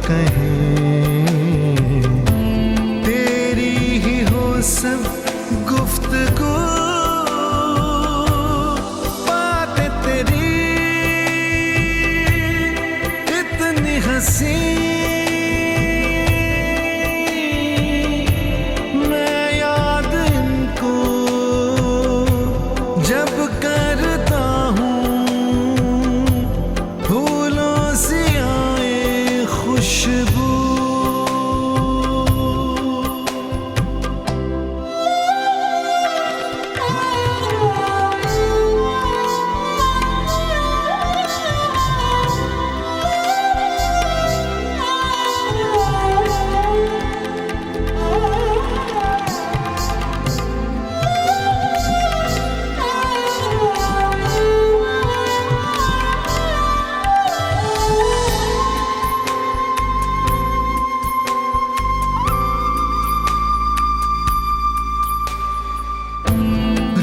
कहें, तेरी ही हो सब गुफ्तगू, बातें तेरी इतनी हंसी, मैं याद इनको जब करता हूँ, फूलों से आए खुशबू।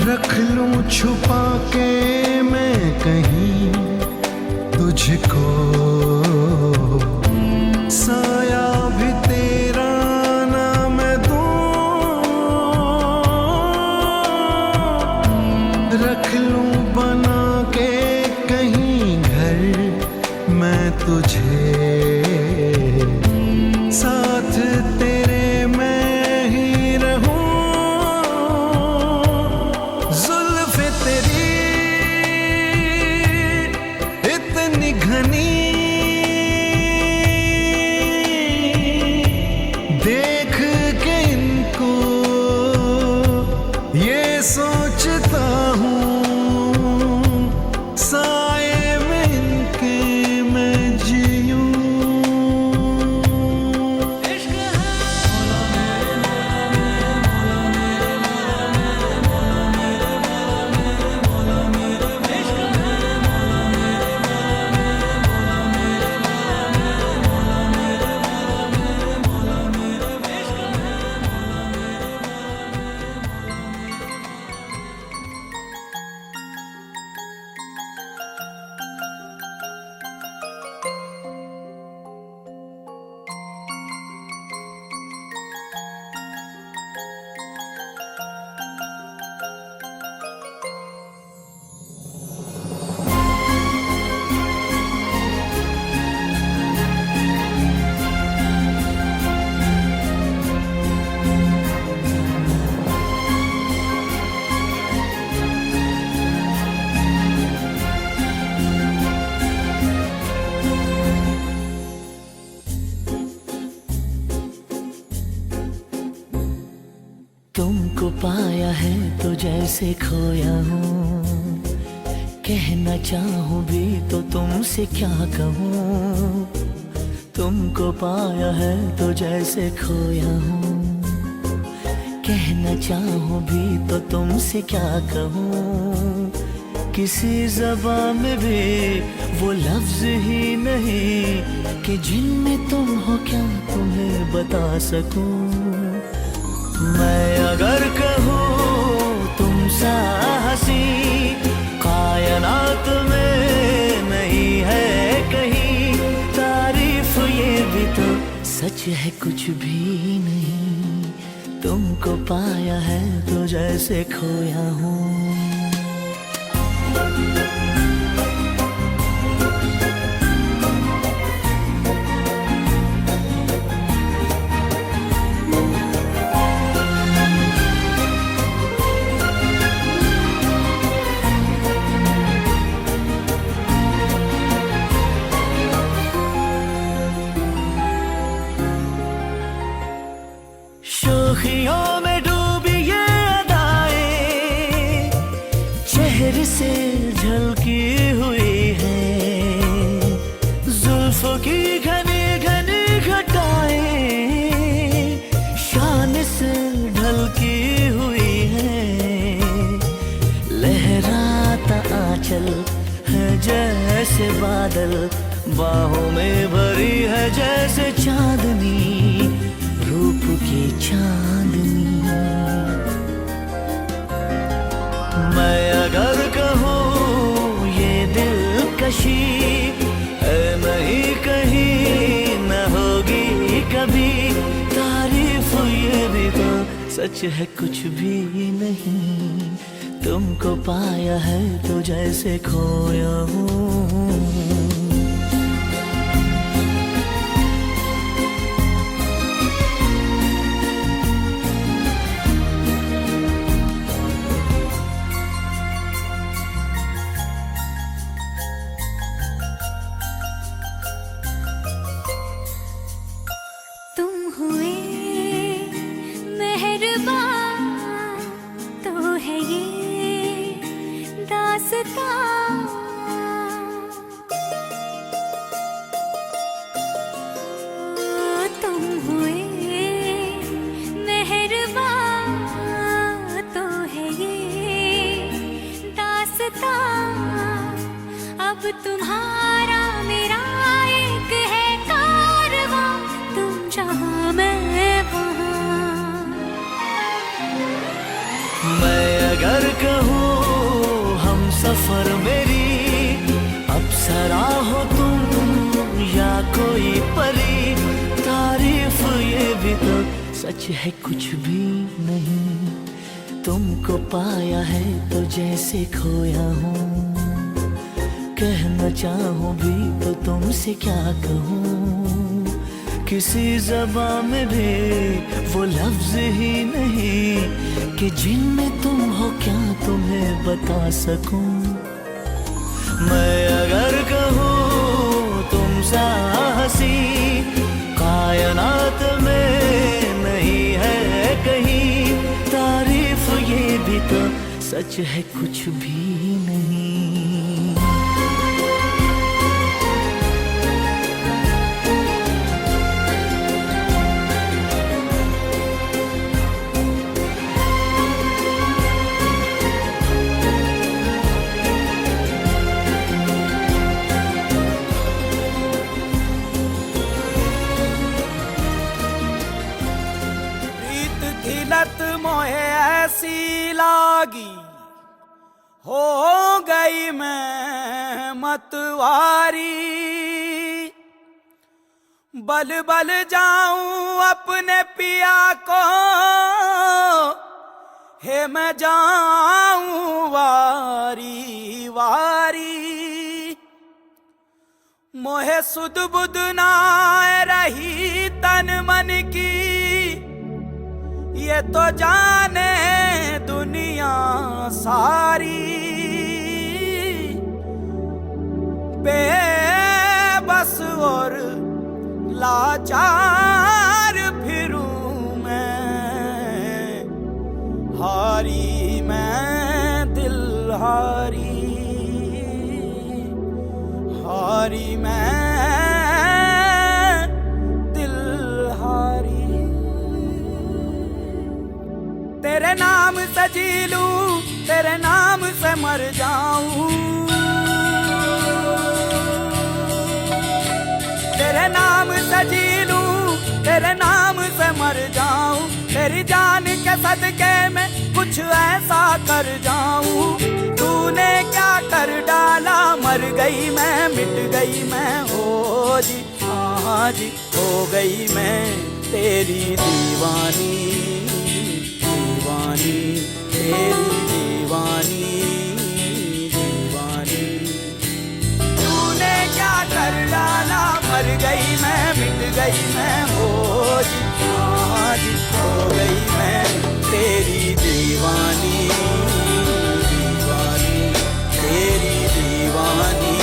रख लूं छुपा के मैं कहीं तुझको, साया भी तेरा ना मैं दूं, रख लूं बना के कहीं घर मैं तुझे, साथ तेरे मैं ही रहूं, जुल्फ़े तेरी इतनी घनी, देख के इनको ये सोचता हूँ, साए में इनके मैं जीऊं। तुमको पाया है तो जैसे खोया हूँ, कहना चाहूँ भी तो तुमसे क्या कहूँ। तुमको पाया है तो जैसे खोया हूँ, कहना चाहूँ भी तो तुमसे क्या कहूँ। किसी ज़बान में भी वो लफ्ज़ ही नहीं कि जिनमें तुम हो क्या तुम्हें बता सकूँ। मैं अगर कहूँ तुम सा हंसी कायनात में नहीं है कहीं, तारीफ ये भी तो सच है कुछ भी नहीं। तुमको पाया है तो जैसे खोया हूँ। शोखियों में डूबी ये अदाएं चेहरे से झलकी हुई है, जुल्फों की घनी घनी घटाएं शान से ढलकी हुई है। लहराता आंचल है जैसे बादल, बाहों में भरी है जैसे चांदनी, रूप की चांदनी। मैं अगर कहूँ ये दिलकशी है नहीं कहीं न हो सच है कुछ भी नहीं। तुमको पाया है तो जैसे खोया हूँ। तुम हुए मेहरबान तो है ये दास्तां। तुम हुए मेहरबान तो है ये दास्तां। अब तुम्हारा मेरा एक है कारवां, तुम जहाँ मैं वहाँ। मैं अगर कहूँ हम सफर मेरी अप्सरा हो तुम या कोई परी, तारीफ ये भी तो सच है कुछ भी नहीं। तुमको पाया है तो जैसे खोया हूँ। कहना चाहूँ भी तो तुमसे क्या कहूँ। किसी ज़बान में भी वो लफ्ज़ ही नहीं कि जिनमें तुम हो क्या तुम्हें बता सकूं। मैं अगर कहूँ तुम सा हंसी कायनात में नहीं है कहीं, तारीफ ये भी तो सच है कुछ भी नहीं। लत मोहे ऐसी लागी, हो गई मैं मतवारी। बल बल जाऊं अपने पिया को, हे मैं जाऊं वारी वारी। मोहे सुध बुध ना रही तन मन की, ये तो जाने दुनिया सारी। बेबस और लाचार फिरूं मैं, हारी मैं दिल हारी, हारी मैं दिल हारी। तेरे नाम से जी लूं, तेरे नाम से मर जाऊं। तेरे नाम से जी लूं, तेरे नाम से मर जाऊं। तेरी जान के सदके में कुछ ऐसा कर जाऊं। तूने क्या कर डाला, मर गई मैं मिट गई मैं, हो जी हाँ जी हो गई मैं तेरी दीवानी। दीवानी तेरी दीवानी दीवानी। तूने क्या कर डाला, मर गई मैं मिट गई मैं, हो जी हाँ जी हो गई मैं तेरी दीवानी। दीवानी तेरी दीवानी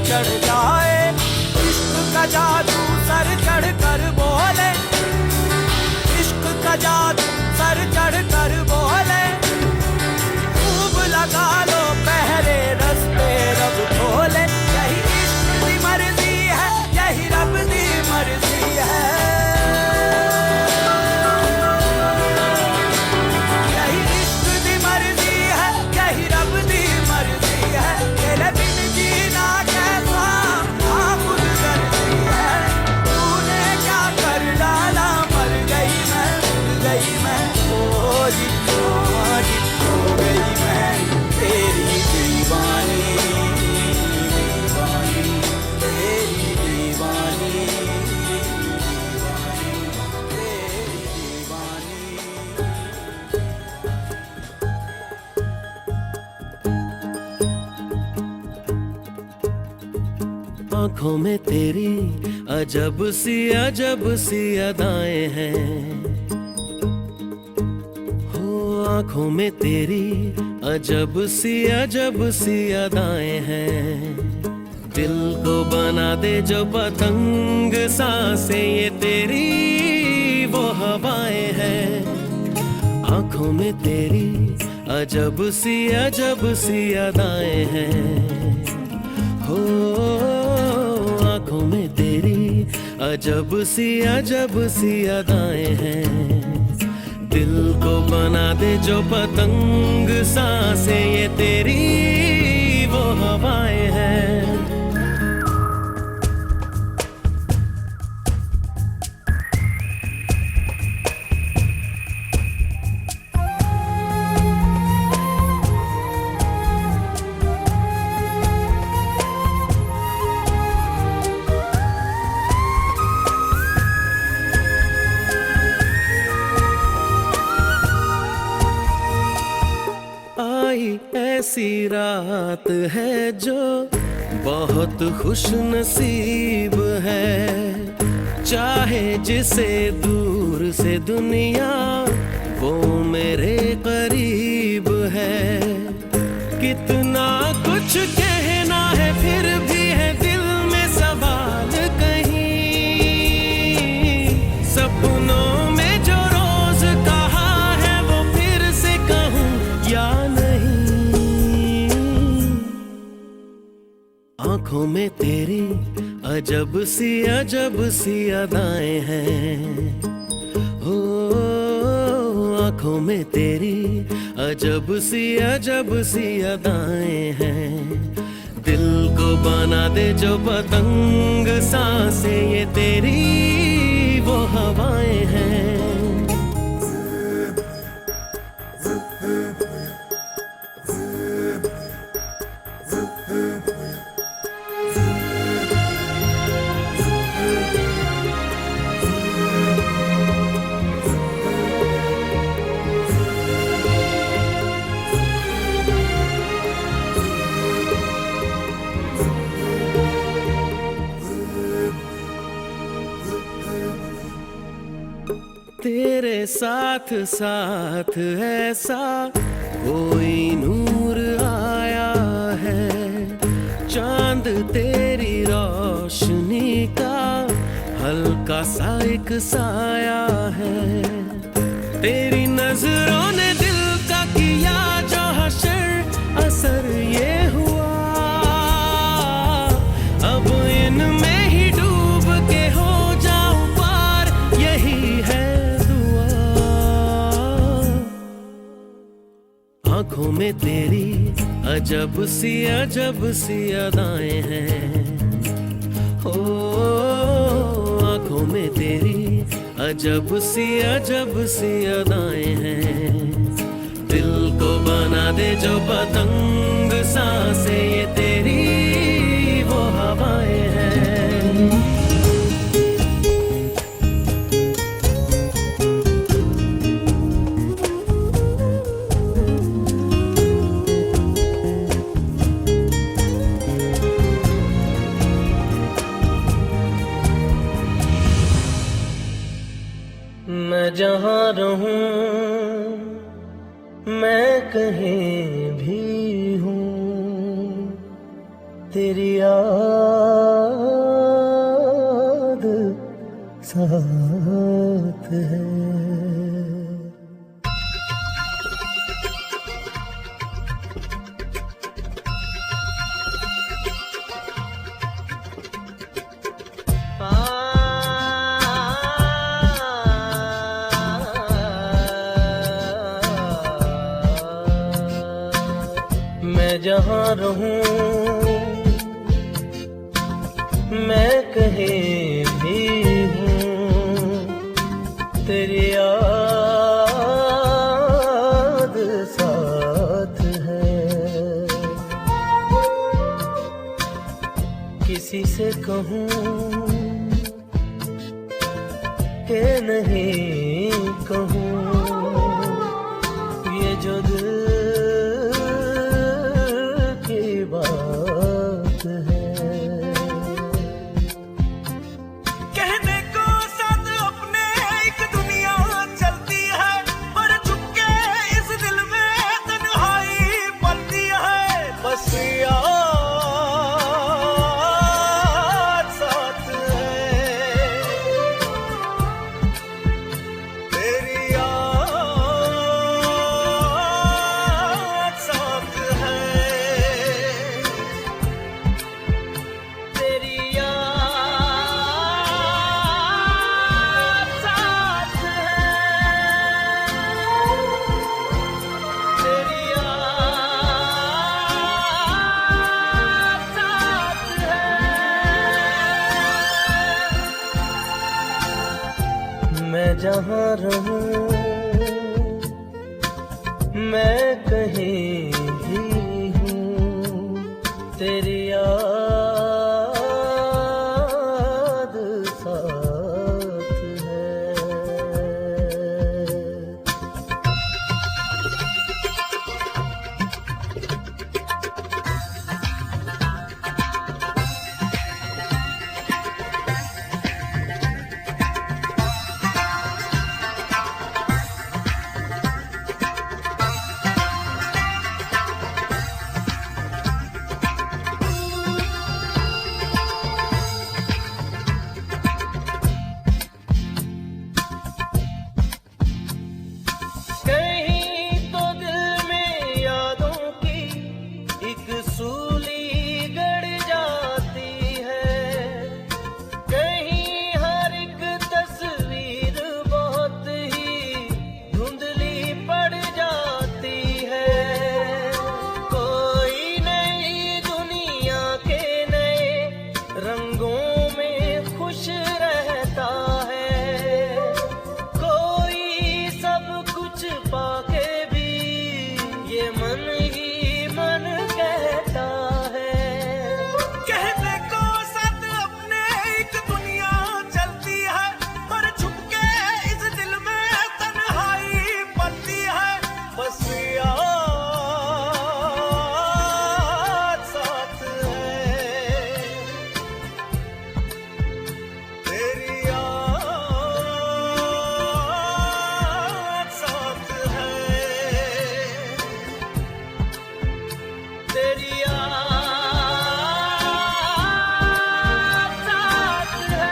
चढ़ जाए। इश्क का जादू सर चढ़ कर बोले, इश्क का जादू सर चढ़ कर बोले। खूब लगा लो पहरे रस्ते रब खोले, यही इश्क आंखों में तेरी अजब सी अदाएं हैं। हो आंखों में तेरी अजब सी अदाएं हैं। दिल को बना दे जो पतंग सांसें ये तेरी वो हवाएं हैं। आंखों में तेरी अजब सी अदाएं हैं। हो आंखों में तेरी अजब सी अदाएं हैं। दिल को बना दे जो पतंग सांसें ये तेरी वो हवाएं हैं। ऐसी रात है जो बहुत खुश नसीब है। चाहे जिसे दूर से दुनिया वो मेरे करीब है। कितना कुछ कहना है फिर भी है दिल में सवाल कहीं। सपनों में जो रोज कहा है वो फिर से कहूँ या आंखों में तेरी अजब सी अदाएं हैं। हो आंखों में तेरी अजब सी अदाएं हैं। दिल को बना दे जो पतंग सांसें ये तेरी वो हवाएं हैं। तेरे साथ साथ ऐसा कोई नूर आया है। चांद तेरी रोशनी का हल्का सा एक साया है। तेरी नजरों ने दिल का किया जो हशर असर ये हुआ। अब इनमें ही डूब के हो जाऊं पार यही है आंखों में तेरी अजब सी अदाएं हैं। हो आंखों में तेरी अजब सी अदाएं हैं। दिल को बना दे जो पतंग सांसें ये तेरी वो हवाएं हैं। मैं जहाँ रहूं मैं कहीं भी हूँ तेरी याद साथ है। मैं जहाँ रहूं मैं कहीं भी हूँ तेरी याद साथ है। किसी से कहूँ कि नहीं कहूँ ये जो दिल की बात है। जहाँ रहूं मैं कहीं भी हूँ तेरी याद साथ है। कहीं तो दिल में यादों की एक सूली गड़ जाती है, कहीं हर एक तस्वीर बहुत ही धुंधली पड़ जाती है। कोई नई दुनिया के नए रंगों में खुश रहता है, कोई सब कुछ पाके भी ये मन ही मन कहता है। कहने को सत अपने एक दुनिया चलती है, पर छुपके इस दिल में तन्हाई पलती है। बस याद साथ है, तेरी याद साथ है, तेरी याद साथ है।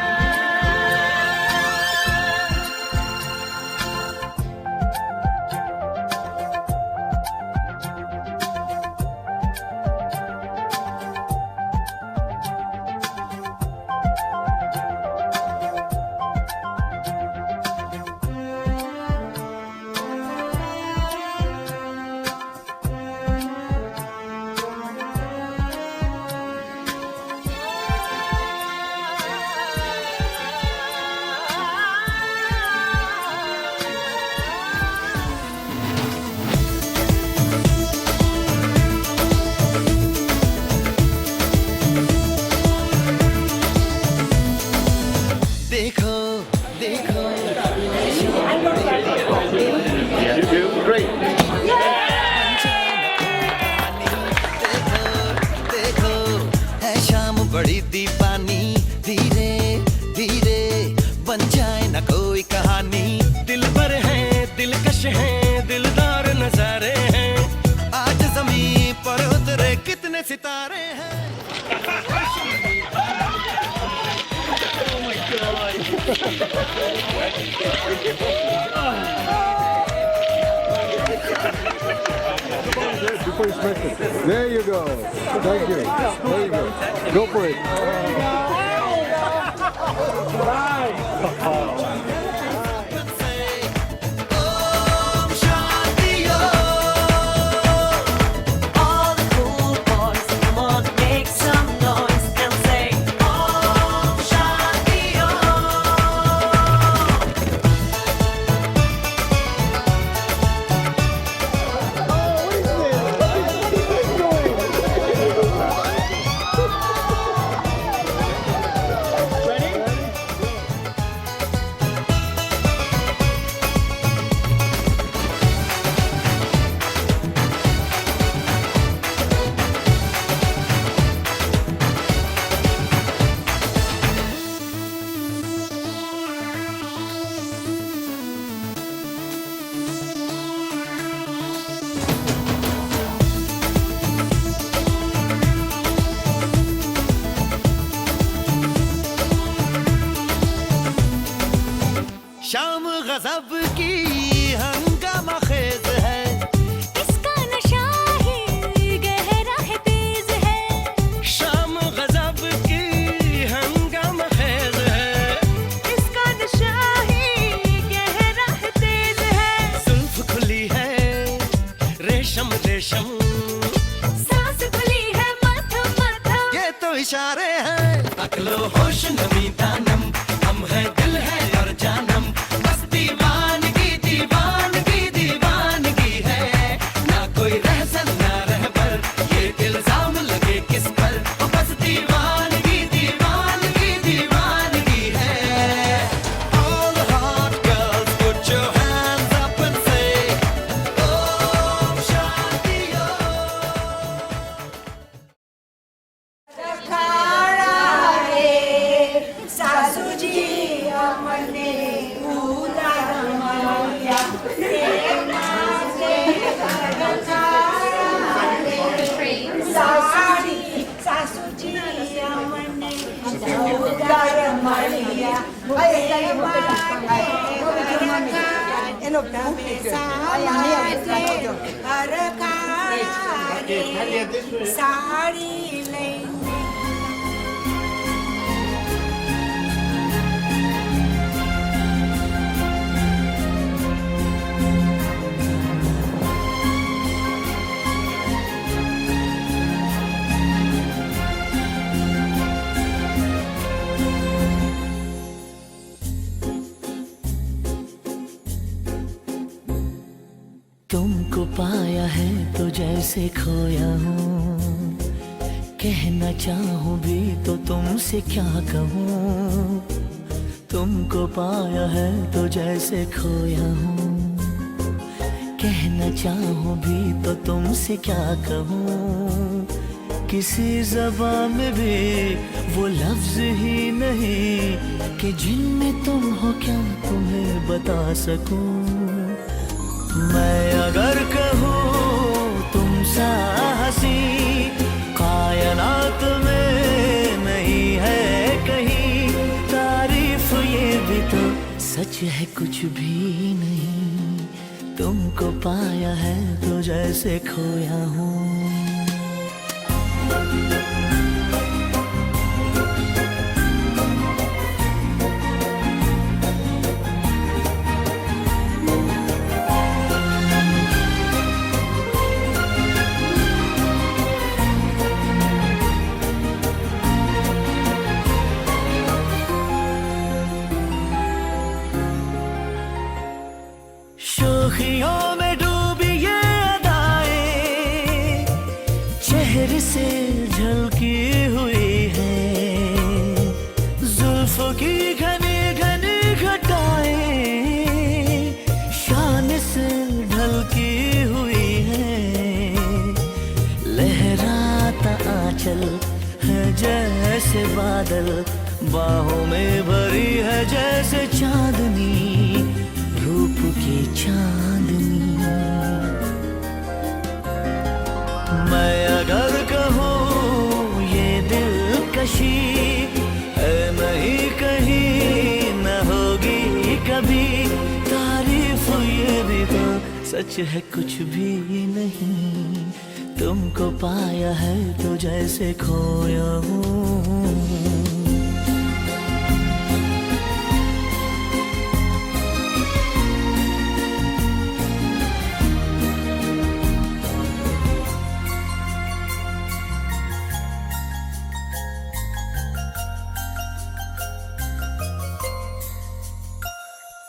देखो देखो देखो है शाम बड़ी दीवानी, धीरे धीरे बन जाए ना कोई कहानी। दिल भर है दिलकश है दिलदार नजारे हैं, आज ज़मीं पर उतरे कितने सितारे हैं। Before you smash it. There you go. Thank you. There you go. Go for it. Om Shanti Om. All the cool boys, come on, make some noise and say Om Shanti Om. शाम गजब की हंगामा खेज है, इसका नशा ही गहरा है तेज है। शाम गजब की हंगामा खेज है, इसका नशा ही गहरा है तेज है। जुल्फ खुली है रेशम रेशम, सांस खुली है मध्यम मध्यम। ये तो इशारे हैं। अकलो होश नमी दानम, हम है दिल है और जानम, मस्ती साड़ी लेने तुमको पाया है तो जैसे खोया हूँ, कहना चाहूँ भी तो तुमसे क्या कहूँ। तुमको पाया है तो जैसे खोया हूँ, कहना चाहूँ भी तो तुमसे क्या कहूँ। किसी ज़बान में भी वो लफ्ज़ ही नहीं कि जिनमें तुम हो क्या तुम्हें बता सकूँ। मैं अगर कहूँ तुम सा हंसी कायनात में नहीं है कहीं, तारीफ ये भी तो सच है कुछ भी नहीं। तुमको पाया है तो जैसे खोया हूँ। शोखियों में डूबी ये अदाएं चेहरे से झलकी हुई है, जुल्फों की घनी घनी घटाएं शान से ढलकी हुई है। लहराता आंचल है जैसे बादल, बाहों में भरी है जैसे चांदनी, रूप की चांदनी। मैं अगर कहूँ ये दिलकशी है नहीं कहीं न होगी कभी, तारीफ ये भी तो सच है कुछ भी नहीं। तुमको पाया है तो जैसे खोया हूँ।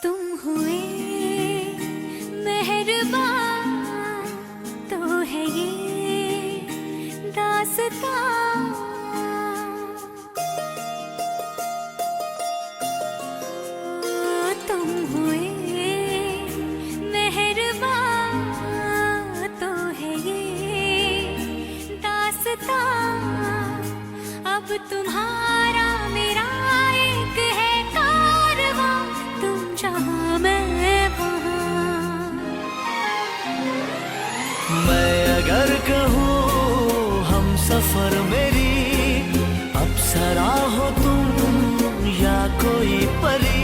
तुम हुए मेहरबान तो है ये दास्तां, अब तुम्हारा मेरा एक है कारवां, तुम जहां मैं वहां। मैं अगर कहूँ हम सफर मेरी अप्सरा हो तुम या कोई परी,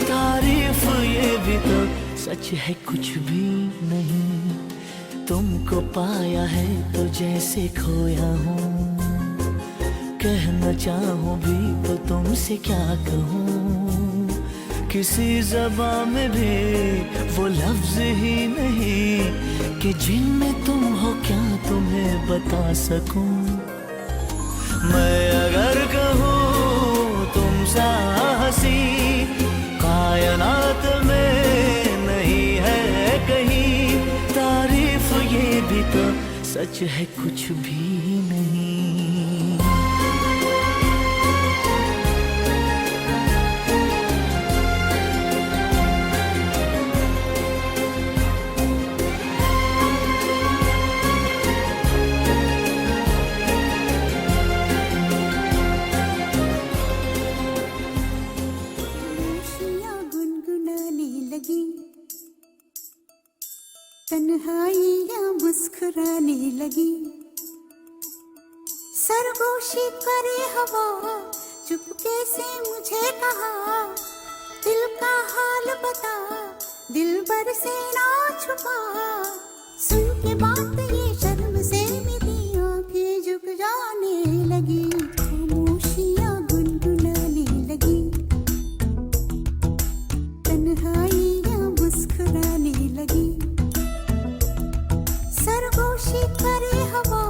तारीफ ये भी तो सच है कुछ भी नहीं। तुमको पाया है तो जैसे खोया हूँ, कहना चाहूँ भी तो तुमसे क्या कहूँ। किसी ज़बान में भी वो लफ्ज़ ही नहीं कि जिनमें तुम हो क्या तुम्हें बता सकूँ। मैं अगर कहूँ तुम सा हंसी कायनात में नहीं है कहीं, तारीफ ये भी तो सच है कुछ भी नहीं। तन्हाइयाँ मुस्कुराने लगी, सरगोशी करे हवा चुपके से मुझे कहा दिल का हाल बता, दिल भर से ना छुपा। सुन के बात ये शर्म से मेरी आंखें झुक जाने लगी, खामोशियां गुनगुनाने लगी, तन्हाइयां मुस्कुराने लगी। सरगोशी करे हवा,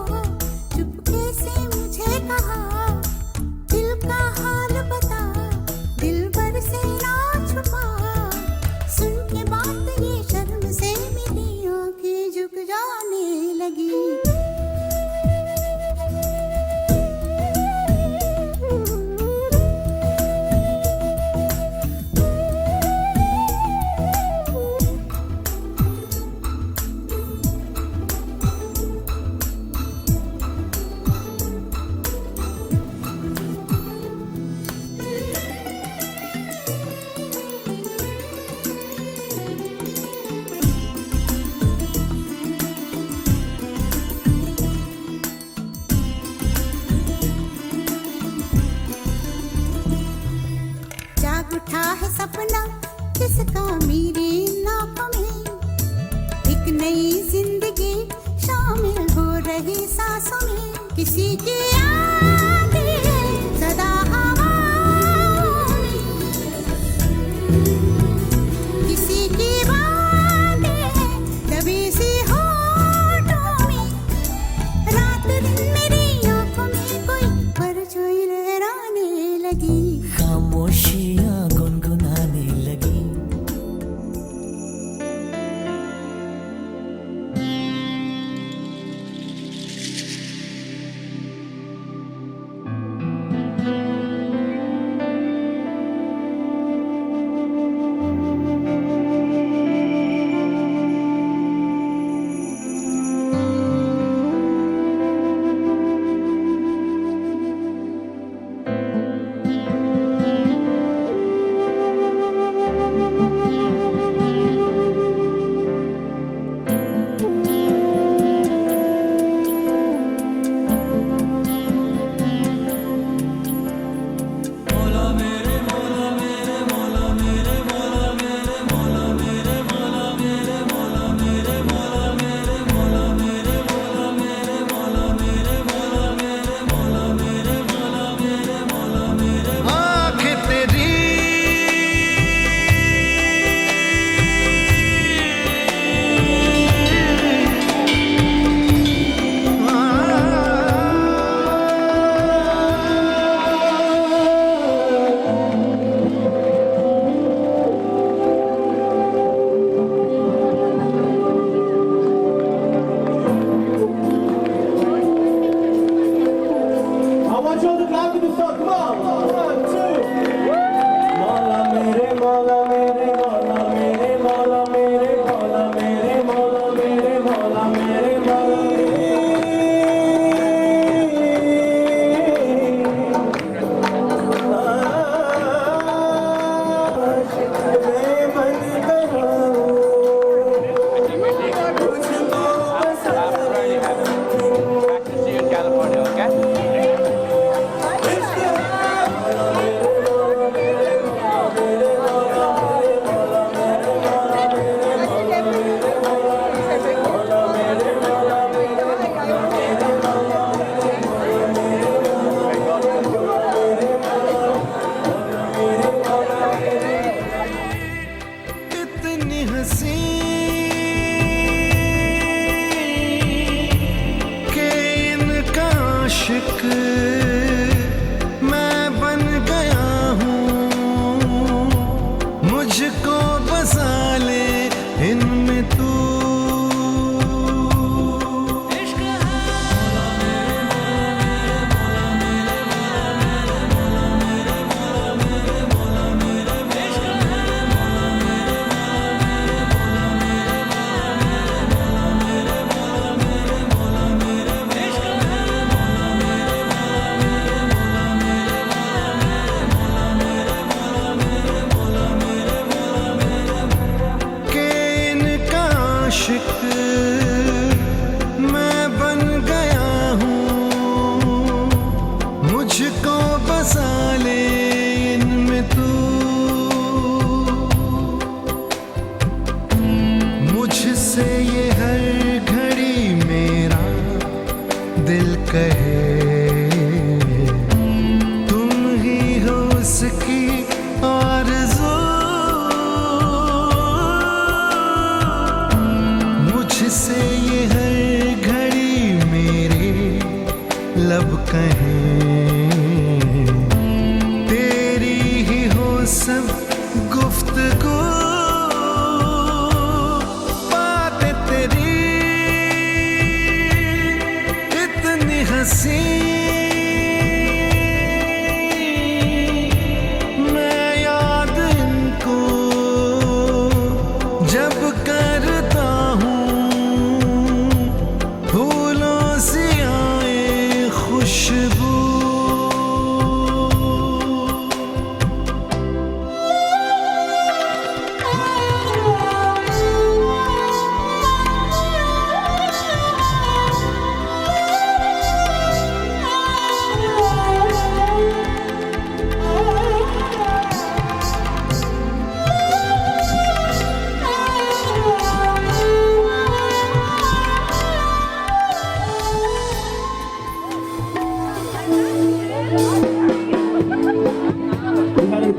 चुपके से मुझे कहा दिल का हाल बता, दिल भर से ना छुपा। सुन के बात ये शर्म से मेरी आंखें झुक जाने लगी। जाग उठा है सपना जिसका मेरी नाकों में, एक नई जिंदगी शामिल हो रही सांसों में। किसी की आती है सदा हवाओं में, किसी की बातें हैं दबी सी होठों में। रात दिन मेरी आंखों में कोई परछाई लहराने लगी, खामोशियां गुनगुनाने लगी।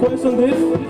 request on this?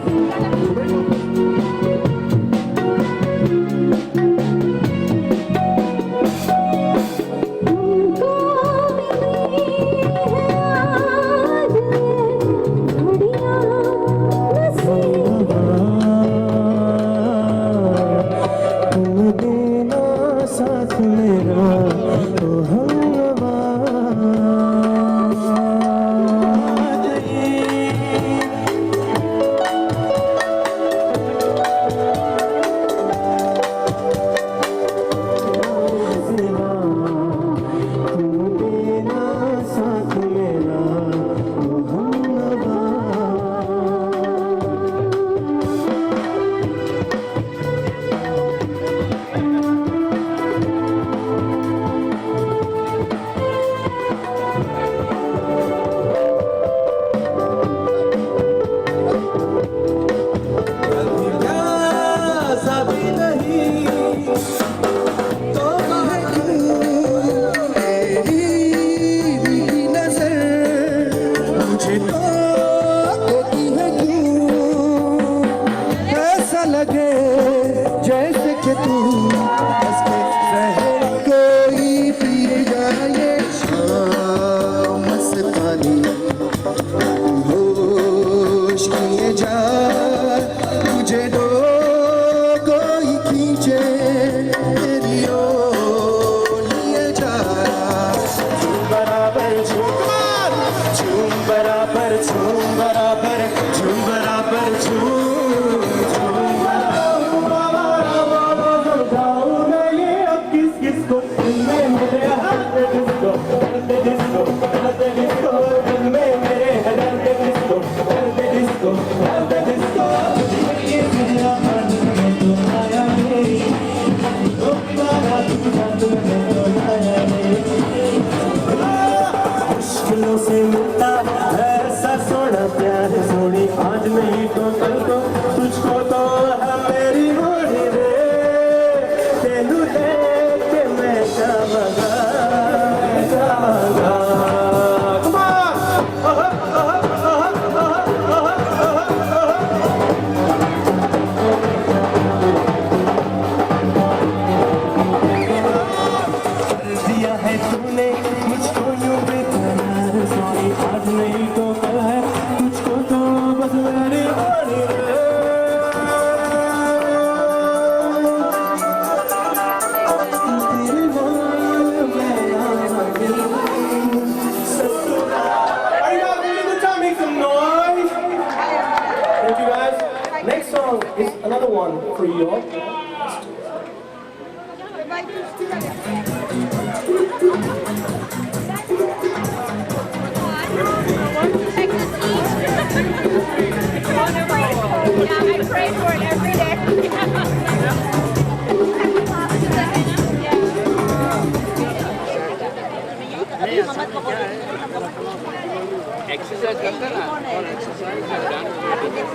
एक्सरसाइज करते ना और एक्सरसाइज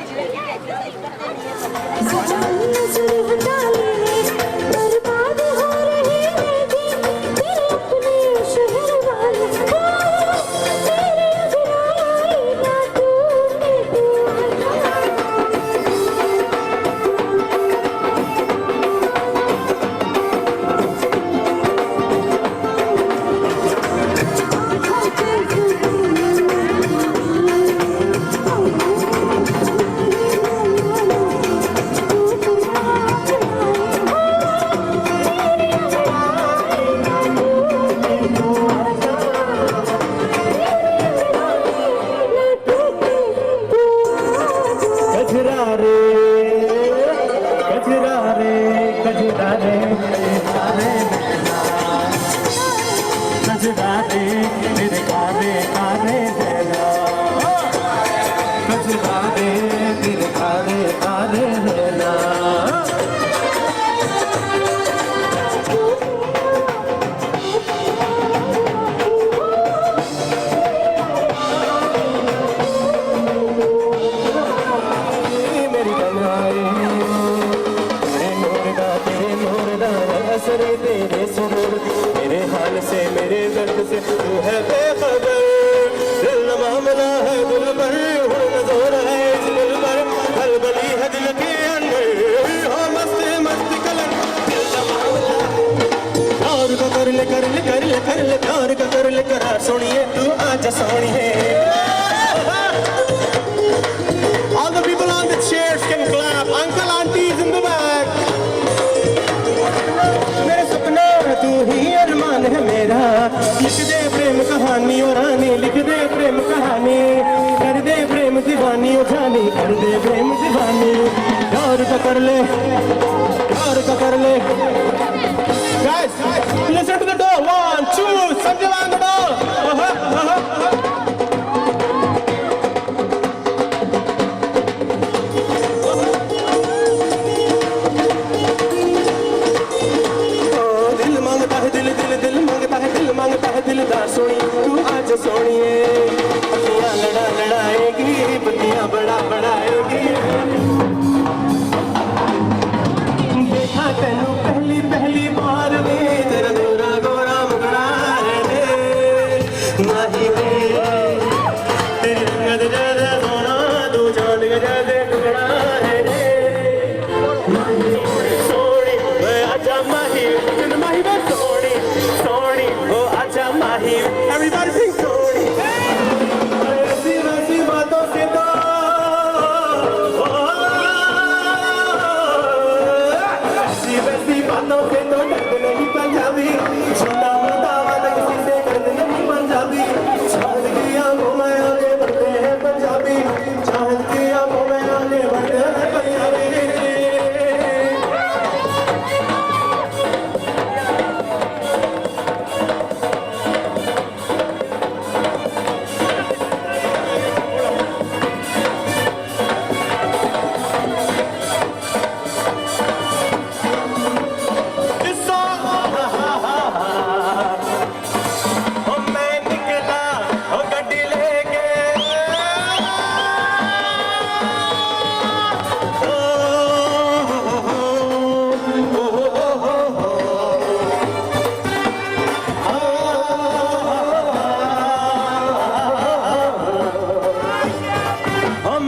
मेरे हाल से मेरे दर्द से तू है बेखबर दिल न मामला है दिल पर नजर है इस दिल ले प्यार का कर ले करार सोनिए तू आजा सोनिए All the people on the chairs can clap. Uncle, aunties in the back. मेरे सपना तू ही अरमान है मेरा लिख दे प्रेम कहानी और रानी लिख दे प्रेम कहानी कर दे प्रेम दीवानी ओ जानी कर दे प्रेम दीवानी प्यार का कर ले प्यार का कर ले Guys, listen to the door. 1, 2, something on the door. दिलदार सोनी तू आज सोनिए पतियां लड़ाएगी पतियां बड़ा बढ़ाएगी देखा तेनू पहली बार में तेरा गोरा गोरा मुखड़ा है नहीं वे तेरी रंगत ज्यादा सोना तू चांद का ज्यादा टुकड़ा है सोनी मैं आजा माही तेरे माही में सोनी सोनी ओ आजा माही everybody sing सोनी ऐसी बातों से तो ऐसी बातों से तो डरते नहीं पंजाबी छोटा मोटा वाला किसी से करते नहीं पंजाबी चांद की आंखों में आगे बढ़ते हैं पंजाबी चांद की आंखों में आगे बढ़ते हैं पंजाबी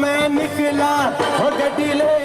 मैं निकला गड्डी ले